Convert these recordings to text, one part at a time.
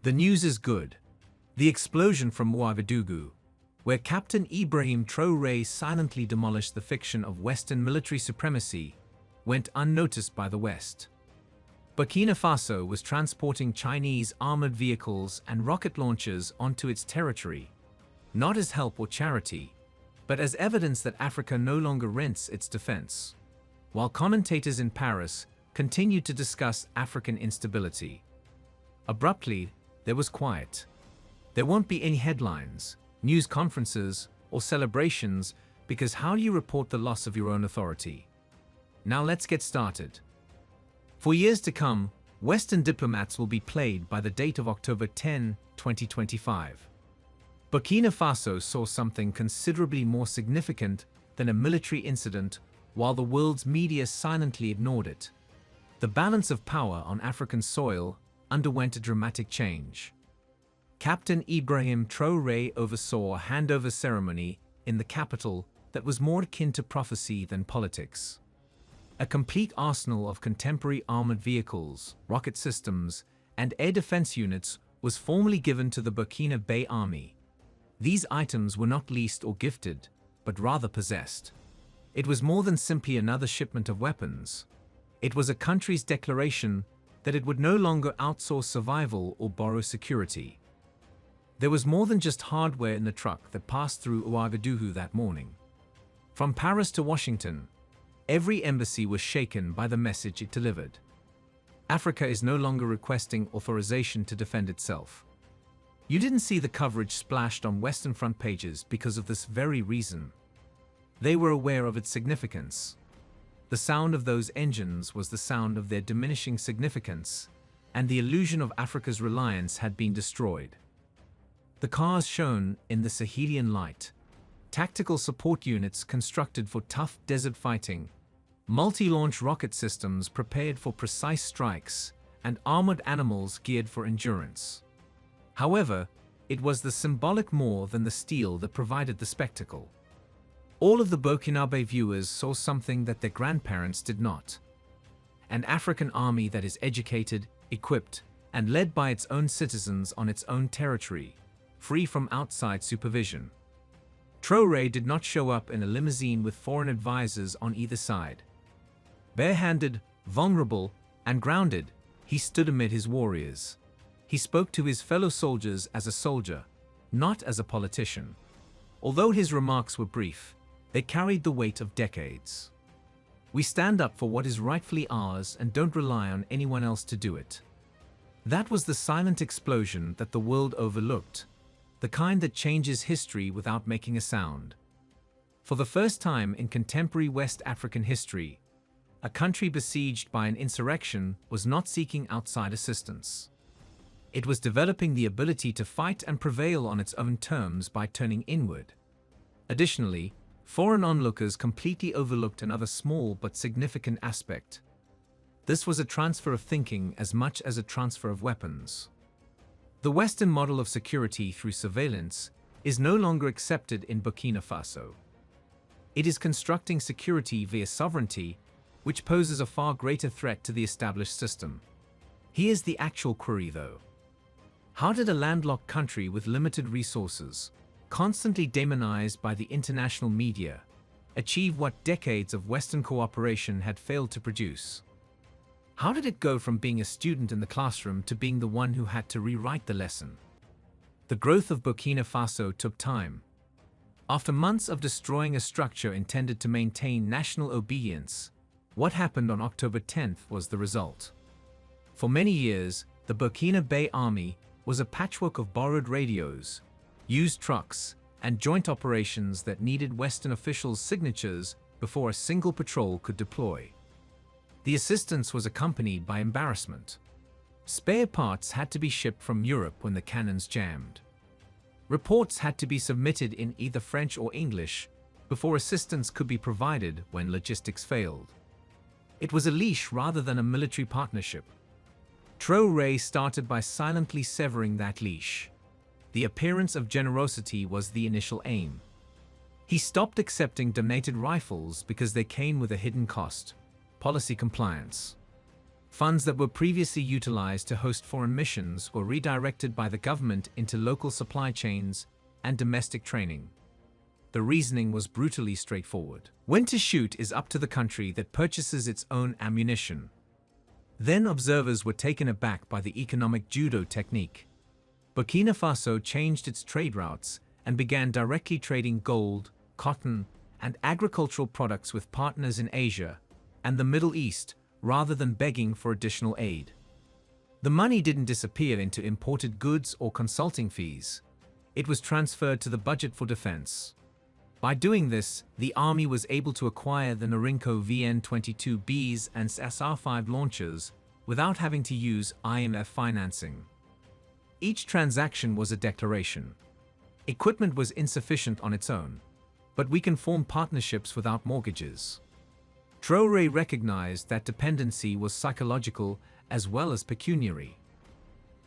The news is good. The explosion from Ouagadougou, where Captain Ibrahim Traure silently demolished the fiction of Western military supremacy, went unnoticed by the West. Burkina Faso was transporting Chinese armored vehicles and rocket launchers onto its territory, not as help or charity, but as evidence that Africa no longer rents its defense. While commentators in Paris continued to discuss African instability. Abruptly, there was quiet. There won't be any headlines, news conferences, or celebrations, because how do you report the loss of your own authority? Now let's get started. For years to come, Western diplomats will be played by the date of October 10, 2025. Burkina Faso saw something considerably more significant than a military incident while the world's media silently ignored it. The balance of power on African soil underwent a dramatic change. Captain Ibrahim Traure oversaw a handover ceremony in the capital that was more akin to prophecy than politics. A complete arsenal of contemporary armored vehicles, rocket systems, and air defense units was formally given to the Burkina Faso army. These items were not leased or gifted, but rather possessed. It was more than simply another shipment of weapons. It was a country's declaration that it would no longer outsource survival or borrow security. There was more than just hardware in the truck that passed through Ouagadougou that morning. From Paris to Washington, every embassy was shaken by the message it delivered. Africa is no longer requesting authorization to defend itself. You didn't see the coverage splashed on Western front pages because of this very reason. They were aware of its significance. The sound of those engines was the sound of their diminishing significance, and the illusion of Africa's reliance had been destroyed. The cars shone in the Sahelian light, tactical support units constructed for tough desert fighting, multi-launch rocket systems prepared for precise strikes, and armored animals geared for endurance. However, it was the symbolic more than the steel that provided the spectacle. All of the Burkinabe viewers saw something that their grandparents did not. An African army that is educated, equipped, and led by its own citizens on its own territory, free from outside supervision. Traore did not show up in a limousine with foreign advisors on either side. Barehanded, vulnerable, and grounded, he stood amid his warriors. He spoke to his fellow soldiers as a soldier, not as a politician. Although his remarks were brief, they carried the weight of decades. We stand up for what is rightfully ours and don't rely on anyone else to do it. That was the silent explosion that the world overlooked, the kind that changes history without making a sound. For the first time in contemporary West African history, a country besieged by an insurrection was not seeking outside assistance. It was developing the ability to fight and prevail on its own terms by turning inward. Additionally, foreign onlookers completely overlooked another small but significant aspect. This was a transfer of thinking as much as a transfer of weapons. The Western model of security through surveillance is no longer accepted in Burkina Faso. It is constructing security via sovereignty, which poses a far greater threat to the established system. Here's the actual query though. How did a landlocked country with limited resources, constantly demonized by the international media, achieve what decades of Western cooperation had failed to produce? How did it go from being a student in the classroom to being the one who had to rewrite the lesson? The growth of Burkina Faso took time. After months of destroying a structure intended to maintain national obedience, what happened on October 10th was the result. For many years, the Burkina Faso army was a patchwork of borrowed radios, used trucks, and joint operations that needed Western officials' signatures before a single patrol could deploy. The assistance was accompanied by embarrassment. Spare parts had to be shipped from Europe when the cannons jammed. Reports had to be submitted in either French or English before assistance could be provided when logistics failed. It was a leash rather than a military partnership. Traore started by silently severing that leash. The appearance of generosity was the initial aim. He stopped accepting donated rifles because they came with a hidden cost: policy compliance. Funds that were previously utilized to host foreign missions were redirected by the government into local supply chains and domestic training. The reasoning was brutally straightforward. When to shoot is up to the country that purchases its own ammunition. Then observers were taken aback by the economic judo technique. Burkina Faso changed its trade routes and began directly trading gold, cotton, and agricultural products with partners in Asia and the Middle East, rather than begging for additional aid. The money didn't disappear into imported goods or consulting fees. It was transferred to the budget for defense. By doing this, the army was able to acquire the Norinco VN-22Bs and SR-5 launchers without having to use IMF financing. Each transaction was a declaration. Equipment was insufficient on its own, but we can form partnerships without mortgages. Traore recognized that dependency was psychological as well as pecuniary.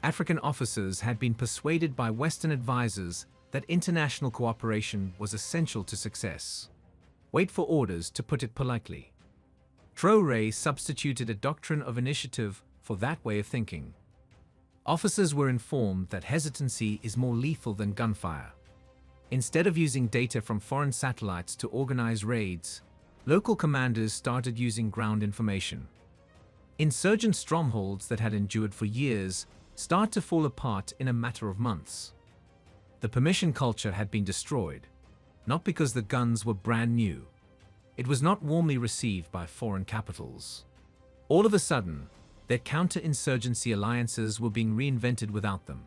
African officers had been persuaded by Western advisors that international cooperation was essential to success. Wait for orders, to put it politely. Traore substituted a doctrine of initiative for that way of thinking. Officers were informed that hesitancy is more lethal than gunfire. Instead of using data from foreign satellites to organize raids, local commanders started using ground information. Insurgent strongholds that had endured for years start to fall apart in a matter of months. The permission culture had been destroyed, not because the guns were brand new. It was not warmly received by foreign capitals. All of a sudden, their counter-insurgency alliances were being reinvented without them.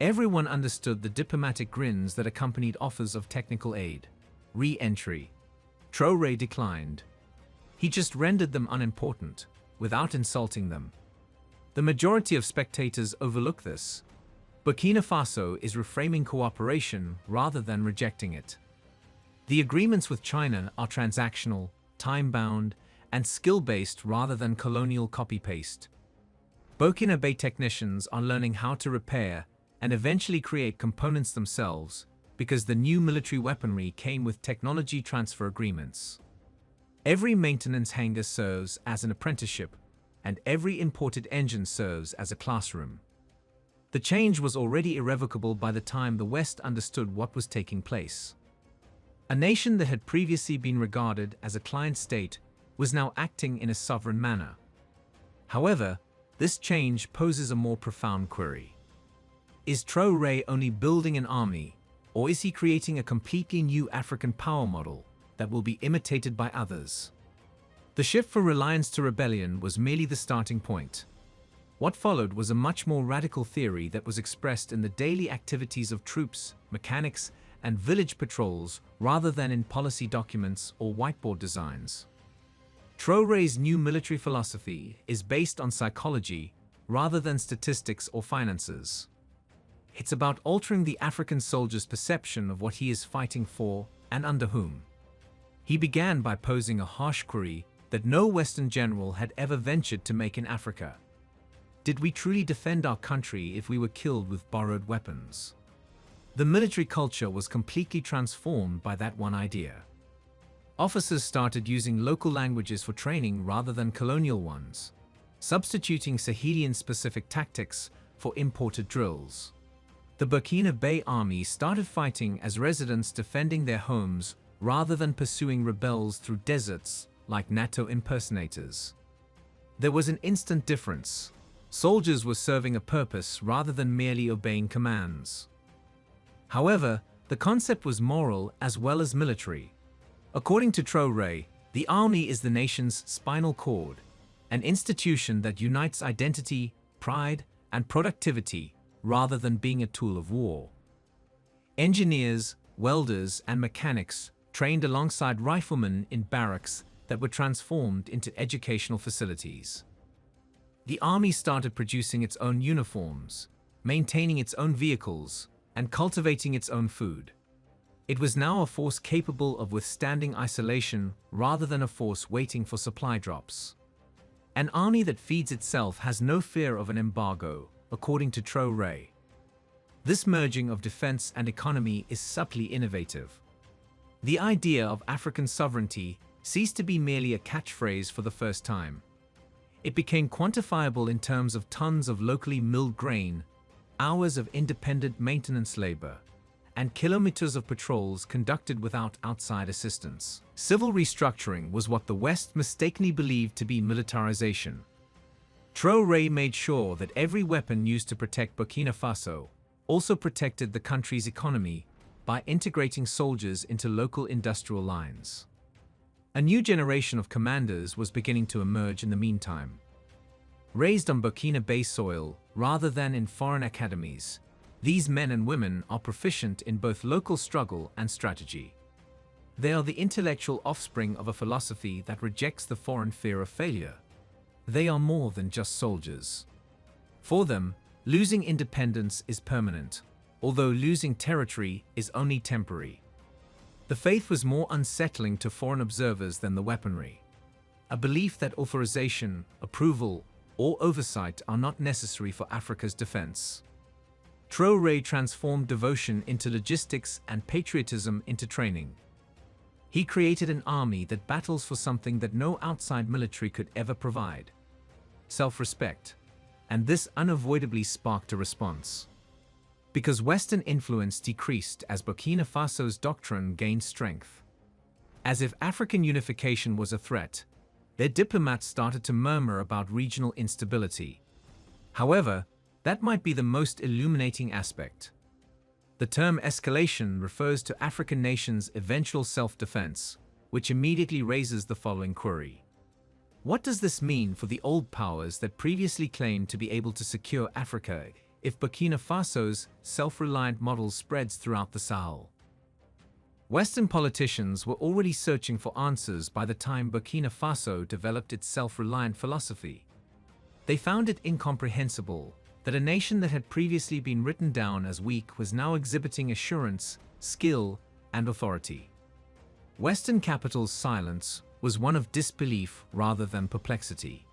Everyone understood the diplomatic grins that accompanied offers of technical aid. Re-entry. Traore declined. He just rendered them unimportant, without insulting them. The majority of spectators overlook this. Burkina Faso is reframing cooperation rather than rejecting it. The agreements with China are transactional, time-bound, and skill-based rather than colonial copy-paste. Burkina Faso technicians are learning how to repair and eventually create components themselves because the new military weaponry came with technology transfer agreements. Every maintenance hangar serves as an apprenticeship, and every imported engine serves as a classroom. The change was already irrevocable by the time the West understood what was taking place. A nation that had previously been regarded as a client state was now acting in a sovereign manner. However, this change poses a more profound query. Is Traore only building an army, or is he creating a completely new African power model that will be imitated by others? The shift from reliance to rebellion was merely the starting point. What followed was a much more radical theory that was expressed in the daily activities of troops, mechanics, and village patrols rather than in policy documents or whiteboard designs. Traore's new military philosophy is based on psychology rather than statistics or finances. It's about altering the African soldier's perception of what he is fighting for and under whom. He began by posing a harsh query that no Western general had ever ventured to make in Africa. Did we truly defend our country if we were killed with borrowed weapons? The military culture was completely transformed by that one idea. Officers started using local languages for training rather than colonial ones, substituting Sahelian-specific tactics for imported drills. The Burkina Faso army started fighting as residents defending their homes rather than pursuing rebels through deserts like NATO impersonators. There was an instant difference. Soldiers were serving a purpose rather than merely obeying commands. However, the concept was moral as well as military. According to Traore, the army is the nation's spinal cord, an institution that unites identity, pride, and productivity rather than being a tool of war. Engineers, welders, and mechanics trained alongside riflemen in barracks that were transformed into educational facilities. The army started producing its own uniforms, maintaining its own vehicles, and cultivating its own food. It was now a force capable of withstanding isolation rather than a force waiting for supply drops. An army that feeds itself has no fear of an embargo, according to Traore. This merging of defense and economy is subtly innovative. The idea of African sovereignty ceased to be merely a catchphrase for the first time. It became quantifiable in terms of tons of locally milled grain, hours of independent maintenance labor, and kilometers of patrols conducted without outside assistance. Civil restructuring was what the West mistakenly believed to be militarization. Traore made sure that every weapon used to protect Burkina Faso also protected the country's economy by integrating soldiers into local industrial lines. A new generation of commanders was beginning to emerge in the meantime. Raised on Burkina Bay soil rather than in foreign academies, these men and women are proficient in both local struggle and strategy. They are the intellectual offspring of a philosophy that rejects the foreign fear of failure. They are more than just soldiers. For them, losing independence is permanent, although losing territory is only temporary. The faith was more unsettling to foreign observers than the weaponry. A belief that authorization, approval, or oversight are not necessary for Africa's defense. Traore transformed devotion into logistics and patriotism into training. He created an army that battles for something that no outside military could ever provide: self-respect. And this unavoidably sparked a response. Because Western influence decreased as Burkina Faso's doctrine gained strength. As if African unification was a threat, their diplomats started to murmur about regional instability. However, that might be the most illuminating aspect. The term escalation refers to African nations' eventual self-defense, which immediately raises the following query. What does this mean for the old powers that previously claimed to be able to secure Africa if Burkina Faso's self-reliant model spreads throughout the Sahel? Western politicians were already searching for answers by the time Burkina Faso developed its self-reliant philosophy. They found it incomprehensible that a nation that had previously been written down as weak was now exhibiting assurance, skill, and authority. Western capital's silence was one of disbelief rather than perplexity,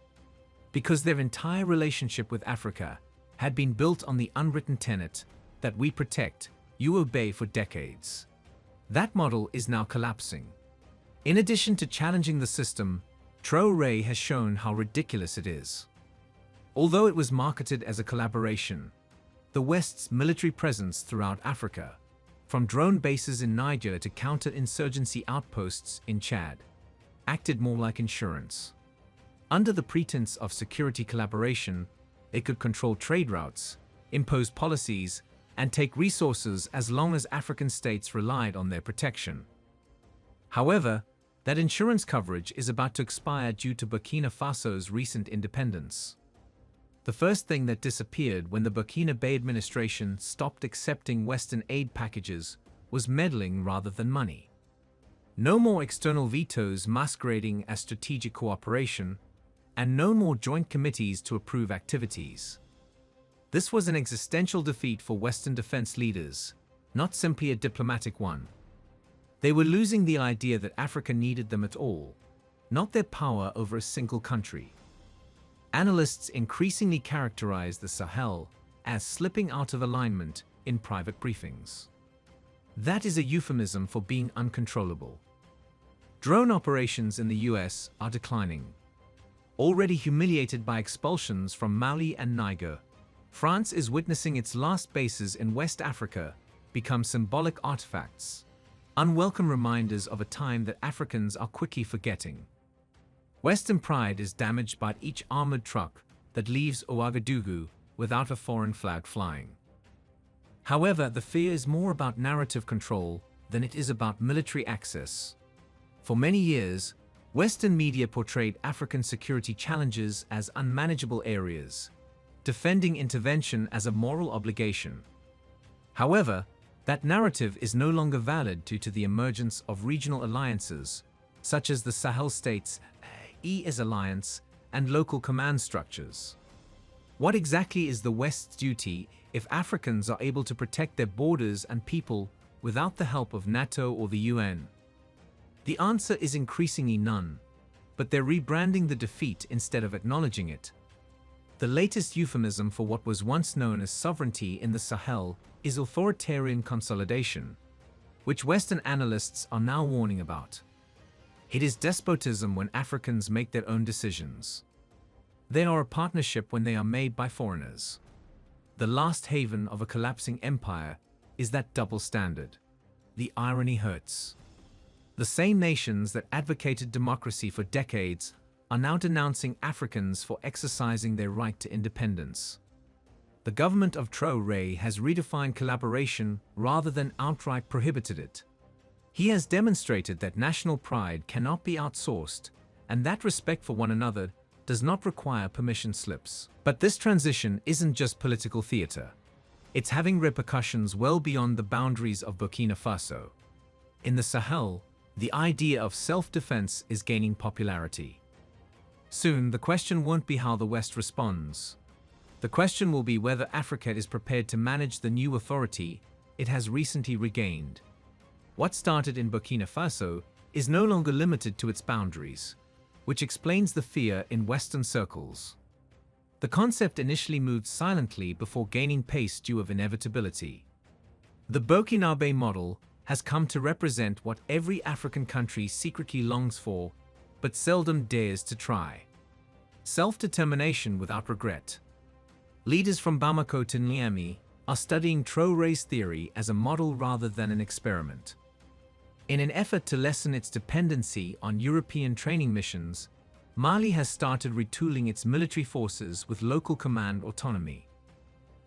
because their entire relationship with Africa had been built on the unwritten tenet that we protect, you obey for decades. That model is now collapsing. In addition to challenging the system, Traore has shown how ridiculous it is. Although it was marketed as a collaboration, the West's military presence throughout Africa, from drone bases in Niger to counter-insurgency outposts in Chad, acted more like insurance. Under the pretense of security collaboration, they could control trade routes, impose policies, and take resources as long as African states relied on their protection. However, that insurance coverage is about to expire due to Burkina Faso's recent independence. The first thing that disappeared when the Burkina Bay administration stopped accepting Western aid packages was meddling rather than money. No more external vetoes masquerading as strategic cooperation, and no more joint committees to approve activities. This was an existential defeat for Western defense leaders, not simply a diplomatic one. They were losing the idea that Africa needed them at all, not their power over a single country. Analysts increasingly characterize the Sahel as slipping out of alignment in private briefings. That is a euphemism for being uncontrollable. Drone operations in the US are declining. Already humiliated by expulsions from Mali and Niger, France is witnessing its last bases in West Africa become symbolic artifacts, unwelcome reminders of a time that Africans are quickly forgetting. Western pride is damaged by each armored truck that leaves Ouagadougou without a foreign flag flying. However, the fear is more about narrative control than it is about military access. For many years, Western media portrayed African security challenges as unmanageable areas, defending intervention as a moral obligation. However, that narrative is no longer valid due to the emergence of regional alliances, such as the Sahel states' ES alliance and local command structures. What exactly is the West's duty if Africans are able to protect their borders and people without the help of NATO or the UN? The answer is increasingly none, but they're rebranding the defeat instead of acknowledging it. The latest euphemism for what was once known as sovereignty in the Sahel is authoritarian consolidation, which Western analysts are now warning about. It is despotism when Africans make their own decisions. They are a partnership when they are made by foreigners. The last haven of a collapsing empire is that double standard. The irony hurts. The same nations that advocated democracy for decades are now denouncing Africans for exercising their right to independence. The government of Traore has redefined collaboration rather than outright prohibited it. He has demonstrated that national pride cannot be outsourced and that respect for one another does not require permission slips. But this transition isn't just political theater. It's having repercussions well beyond the boundaries of Burkina Faso. In the Sahel, the idea of self-defense is gaining popularity. Soon, the question won't be how the West responds. The question will be whether Africa is prepared to manage the new authority it has recently regained. What started in Burkina Faso is no longer limited to its boundaries, which explains the fear in Western circles. The concept initially moved silently before gaining pace due of inevitability. The Burkinabe model has come to represent what every African country secretly longs for, but seldom dares to try. Self-determination without regret. Leaders from Bamako to Niamey are studying Traore's theory as a model rather than an experiment. In an effort to lessen its dependency on European training missions, Mali has started retooling its military forces with local command autonomy.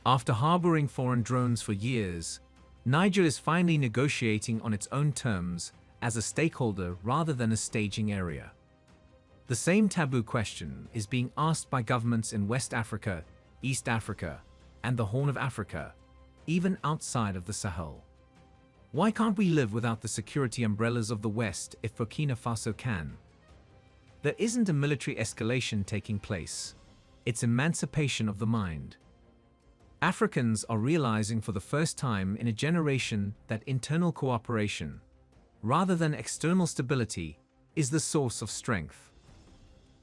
After harboring foreign drones for years, Niger is finally negotiating on its own terms as a stakeholder rather than a staging area. The same taboo question is being asked by governments in West Africa, East Africa, and the Horn of Africa, even outside of the Sahel. Why can't we live without the security umbrellas of the West if Burkina Faso can? There isn't a military escalation taking place. It's emancipation of the mind. Africans are realizing for the first time in a generation that internal cooperation, rather than external stability, is the source of strength.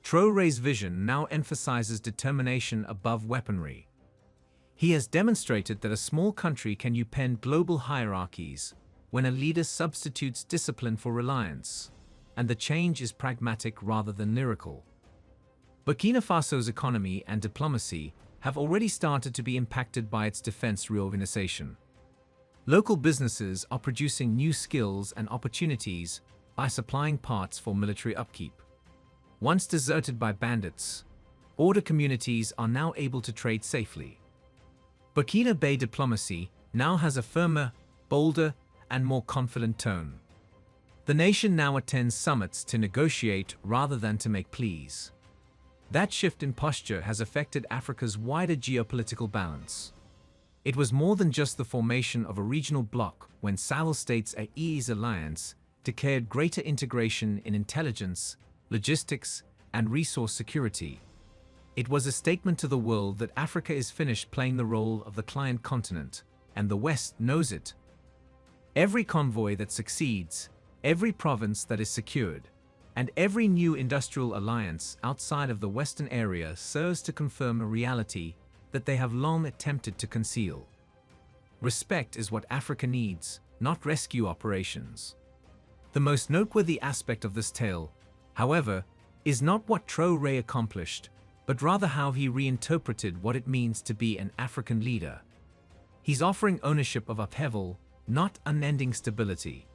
Traore's vision now emphasizes determination above weaponry. He has demonstrated that a small country can upend global hierarchies when a leader substitutes discipline for reliance, and the change is pragmatic rather than lyrical. Burkina Faso's economy and diplomacy have already started to be impacted by its defense reorganization. Local businesses are producing new skills and opportunities by supplying parts for military upkeep. Once deserted by bandits, order communities are now able to trade safely. Burkina Faso diplomacy now has a firmer, bolder, and more confident tone. The nation now attends summits to negotiate rather than to make pleas. That shift in posture has affected Africa's wider geopolitical balance. It was more than just the formation of a regional bloc when Sahel states at EA's alliance declared greater integration in intelligence, logistics, and resource security. It was a statement to the world that Africa is finished playing the role of the client continent, and the West knows it. Every convoy that succeeds, every province that is secured, and every new industrial alliance outside of the Western area serves to confirm a reality that they have long attempted to conceal. Respect is what Africa needs, not rescue operations. The most noteworthy aspect of this tale, however, is not what Traore accomplished, but rather how he reinterpreted what it means to be an African leader. He's offering ownership of upheaval, not unending stability.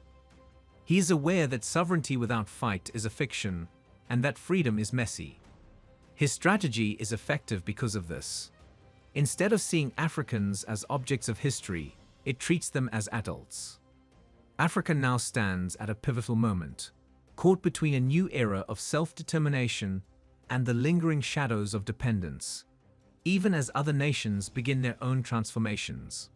He is aware that sovereignty without fight is a fiction, and that freedom is messy. His strategy is effective because of this. Instead of seeing Africans as objects of history, it treats them as adults. Africa now stands at a pivotal moment, caught between a new era of self-determination and the lingering shadows of dependence, even as other nations begin their own transformations.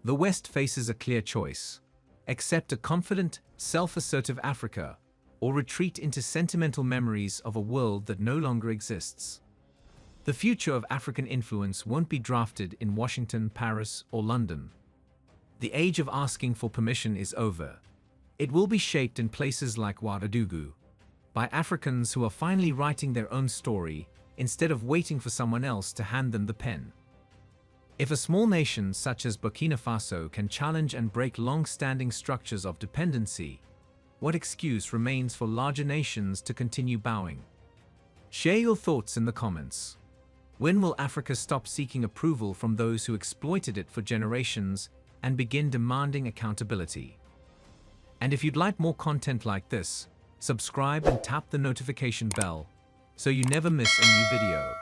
The West faces a clear choice: accept a confident, self-assertive Africa, or retreat into sentimental memories of a world that no longer exists. The future of African influence won't be drafted in Washington, Paris, or London. The age of asking for permission is over. It will be shaped in places like Ouagadougou, by Africans who are finally writing their own story instead of waiting for someone else to hand them the pen. If a small nation such as Burkina Faso can challenge and break long-standing structures of dependency, what excuse remains for larger nations to continue bowing? Share your thoughts in the comments. When will Africa stop seeking approval from those who exploited it for generations and begin demanding accountability? And if you'd like more content like this, subscribe and tap the notification bell so you never miss a new video.